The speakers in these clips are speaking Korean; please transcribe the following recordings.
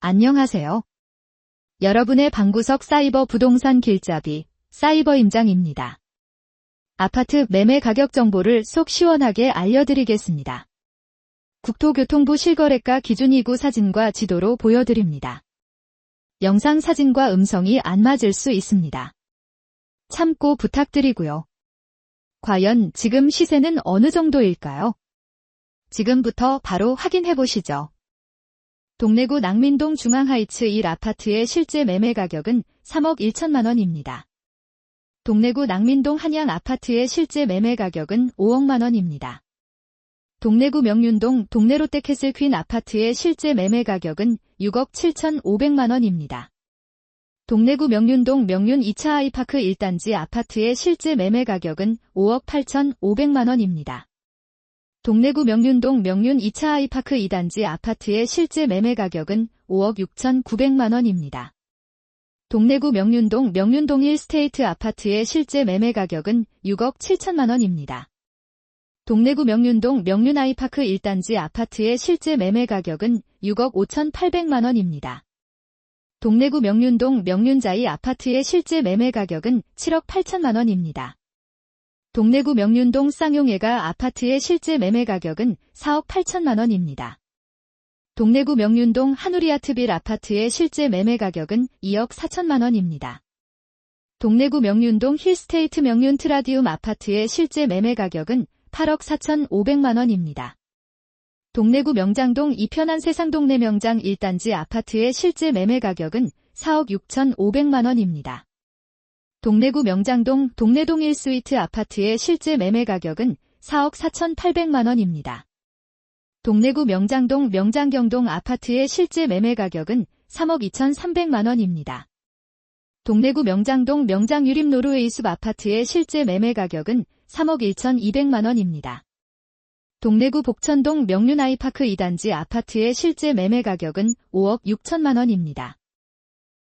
안녕하세요. 여러분의 방구석 사이버 부동산 길잡이 사이버 임장입니다. 아파트 매매 가격 정보를 속 시원하게 알려드리겠습니다. 국토교통부 실거래가 기준 2구 사진과 지도로 보여드립니다. 영상 사진과 음성이 안 맞을 수 있습니다. 참고 부탁드리고요. 과연 지금 시세는 어느 정도일까요? 지금부터 바로 확인해 보시죠. 동래구 낭민동 중앙하이츠 1아파트의 실제 매매 가격은 3억 1천만 원입니다. 동래구 낭민동 한양 아파트의 실제 매매 가격은 5억만 원입니다. 동래구 명륜동 동래롯데캐슬 퀸 아파트의 실제 매매 가격은 6억 7,500만 원입니다. 동래구 명륜동 명륜 2차 아이파크 1단지 아파트의 실제 매매 가격은 5억 8,500만 원입니다. 동래구 명륜동 명륜 2차 아이파크 2단지 아파트의 실제 매매 가격은 5억 6,900만 원입니다. 동래구 명륜동 명륜동 1스테이트 아파트의 실제 매매 가격은 6억 7천만 원입니다. 동래구 명륜동 명륜 아이파크 1단지 아파트의 실제 매매 가격은 6억 5,800만 원입니다. 동래구 명륜동 명륜자이 아파트의 실제 매매 가격은 7억 8천만 원입니다. 동래구 명륜동 쌍용예가 아파트의 실제 매매 가격은 4억 8천만 원입니다. 동래구 명륜동 한우리아트빌 아파트의 실제 매매 가격은 2억 4천만 원입니다. 동래구 명륜동 힐스테이트 명륜 트라디움 아파트의 실제 매매 가격은 8억 4,500만 원입니다. 동래구 명장동 이편한 세상동네 명장 1단지 아파트의 실제 매매 가격은 4억 6,500만 원입니다. 동래구 명장동 동래동 1스위트 아파트의 실제 매매 가격은 4억 4,800만 원입니다. 동래구 명장동 명장경동 아파트의 실제 매매 가격은 3억 2,300만 원입니다. 동래구 명장동 명장유림 노르웨이숲 아파트의 실제 매매 가격은 3억 1,200만 원입니다. 동래구 복천동 명륜 아이파크 2단지 아파트의 실제 매매 가격은 5억 6천만 원입니다.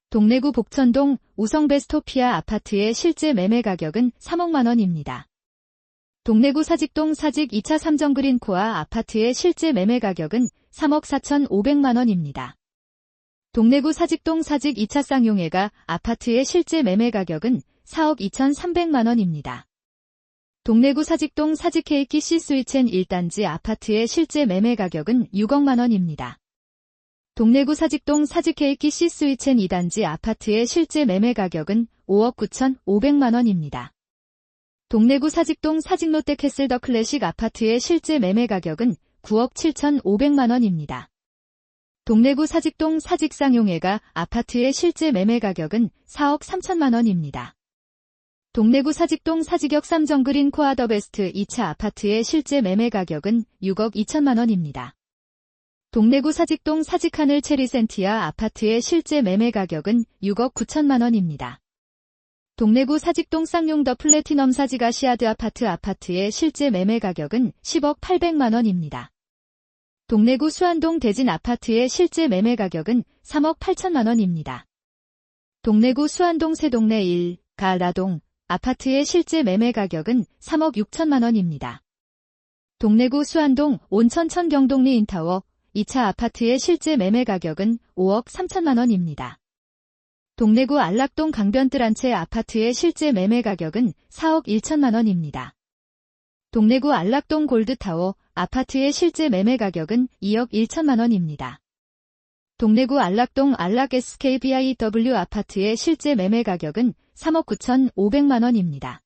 동래구 복천동 우성베스토피아 아파트의 실제 매매 가격은 3억만 원입니다. 동래구 사직동 사직 2차 삼정그린코아 아파트의 실제 매매 가격은 3억 4,500만 원입니다. 동래구 사직동 사직 2차 쌍용예가 아파트의 실제 매매 가격은 4억 2,300만 원입니다. 동래구 사직동 사직 케이키 C스위첸 1단지 아파트의 실제 매매 가격은 6억만 원입니다. 동래구 사직동 사직 케이키 C스위첸 2단지 아파트의 실제 매매 가격은 5억 9,500만 원입니다. 동래구 사직동 사직 롯데캐슬 더 클래식 아파트의 실제 매매 가격은 9억 7,500만 원입니다. 동래구 사직동 사직 쌍용예가 아파트의 실제 매매 가격은 4억 3천만 원입니다. 동래구 사직동 사직역 삼정그린 코아 더 베스트 2차 아파트의 실제 매매 가격은 6억 2천만 원입니다. 동래구 사직동 사직하늘 체리센티아 아파트의 실제 매매 가격은 6억 9천만 원입니다. 동래구 사직동 쌍용 더 플래티넘 사직 아시아드 아파트의 실제 매매 가격은 10억 800만 원입니다. 동래구 수안동 대진 아파트의 실제 매매 가격은 3억 8천만 원입니다. 동래구 수안동 세동네 1, 가라동 아파트의 실제 매매 가격은 3억 6천만 원입니다. 동래구 수안동 온천 천경동리 인타워 2차 아파트의 실제 매매 가격은 5억 3천만 원입니다. 동래구 안락동 강변뜰한채 아파트의 실제 매매 가격은 4억 1천만 원입니다. 동래구 안락동 골드타워 아파트의 실제 매매 가격은 2억 1천만 원입니다. 동래구 안락동 안락 SKBIW 아파트의 실제 매매 가격은 3억 9,500만 원입니다.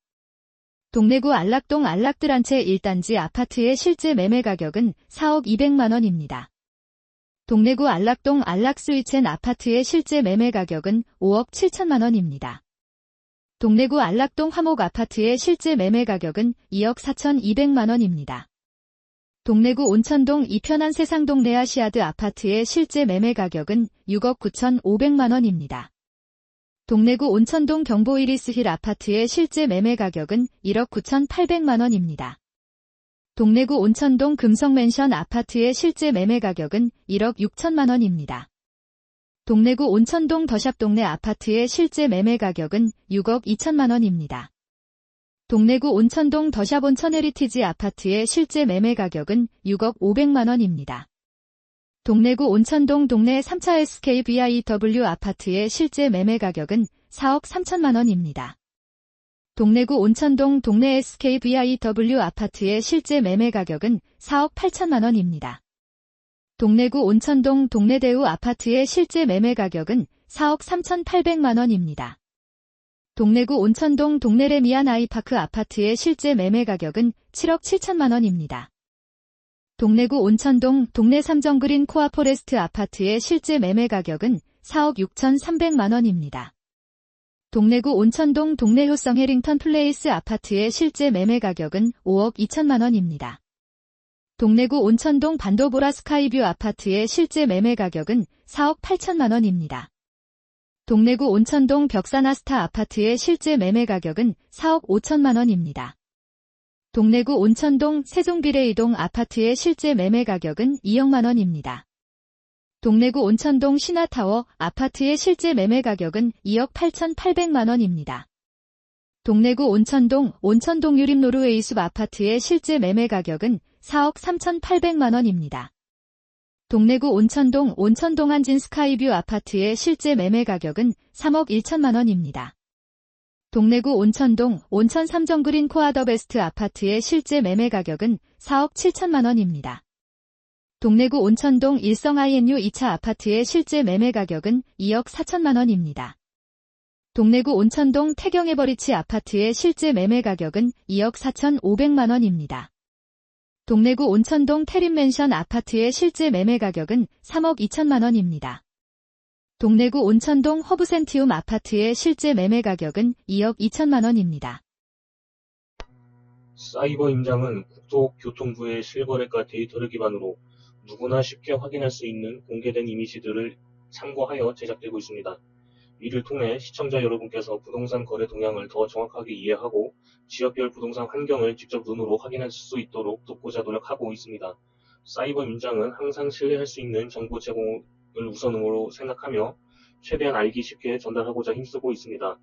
동래구 안락동 안락뜰한채 1단지 아파트의 실제 매매 가격은 4억 200만 원입니다. 동래구 안락동 안락스위첸 아파트의 실제 매매 가격은 5억 7천만 원입니다. 동래구 안락동 화목 아파트의 실제 매매 가격은 2억 4,200만 원입니다. 동래구 온천동 이편한 세상동 레아시아드 아파트의 실제 매매 가격은 6억 9,500만 원입니다. 동래구 온천동 경보 이리스힐 아파트의 실제 매매 가격은 1억 9,800만 원입니다. 동래구 온천동 금성맨션 아파트의 실제 매매 가격은 1억 6천만 원입니다. 동래구 온천동 더샵동네 아파트의 실제 매매 가격은 6억 2천만 원입니다. 동래구 온천동 더샵 온천 헤리티지 아파트의 실제 매매 가격은 6억 500만 원입니다. 동래구 온천동 동래 3차 SKVIW 아파트의 실제 매매 가격은 4억 3천만 원입니다. 동래구 온천동 동래 SKVIW 아파트의 실제 매매 가격은 4억 8천만 원입니다. 동래구 온천동 동래대우 아파트의 실제 매매 가격은 4억 3,800만 원입니다. 동래구 온천동 동래레미안 아이파크 아파트의 실제 매매 가격은 7억 7천만 원입니다. 동래구 온천동 동래 삼정그린 코아포레스트 아파트의 실제 매매 가격은 4억 6,300만 원입니다. 동래구 온천동 동래 효성 해링턴 플레이스 아파트의 실제 매매 가격은 5억 2천만 원입니다. 동래구 온천동 반도보라 스카이뷰 아파트의 실제 매매 가격은 4억 8천만 원입니다. 동래구 온천동 벽사나스타 아파트의 실제 매매 가격은 4억 5천만 원입니다. 동래구 온천동 세종비레이동 아파트의 실제 매매 가격은 2억만 원입니다. 동래구 온천동 신화타워 아파트의 실제 매매 가격은 2억 8,800만 원입니다. 동래구 온천동 온천동 유림 노르웨이숲 아파트의 실제 매매 가격은 4억 3,800만 원입니다. 동래구 온천동 온천동안진 스카이뷰 아파트의 실제 매매 가격은 3억 1천만 원입니다. 동래구 온천동 온천 삼정그린 코아더베스트 아파트의 실제 매매 가격은 4억 7천만 원입니다. 동래구 온천동 일성 INU 2차 아파트의 실제 매매 가격은 2억 4천만 원입니다. 동래구 온천동 태경에버리치 아파트의 실제 매매 가격은 2억 4,500만 원입니다. 동래구 온천동 테린맨션 아파트의 실제 매매 가격은 3억 2천만 원입니다. 동래구 온천동 허브센티움 아파트의 실제 매매 가격은 2억 2천만 원입니다. 사이버 임장은 국토교통부의 실거래가 데이터를 기반으로 누구나 쉽게 확인할 수 있는 공개된 이미지들을 참고하여 제작되고 있습니다. 이를 통해 시청자 여러분께서 부동산 거래 동향을 더 정확하게 이해하고 지역별 부동산 환경을 직접 눈으로 확인할 수 있도록 돕고자 노력하고 있습니다. 사이버 임장은 항상 신뢰할 수 있는 정보 제공을 우선으로 생각하며 최대한 알기 쉽게 전달하고자 힘쓰고 있습니다.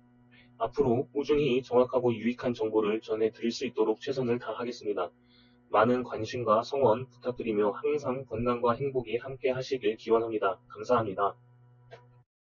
앞으로 꾸준히 정확하고 유익한 정보를 전해드릴 수 있도록 최선을 다하겠습니다. 많은 관심과 성원 부탁드리며 항상 건강과 행복이 함께 하시길 기원합니다. 감사합니다.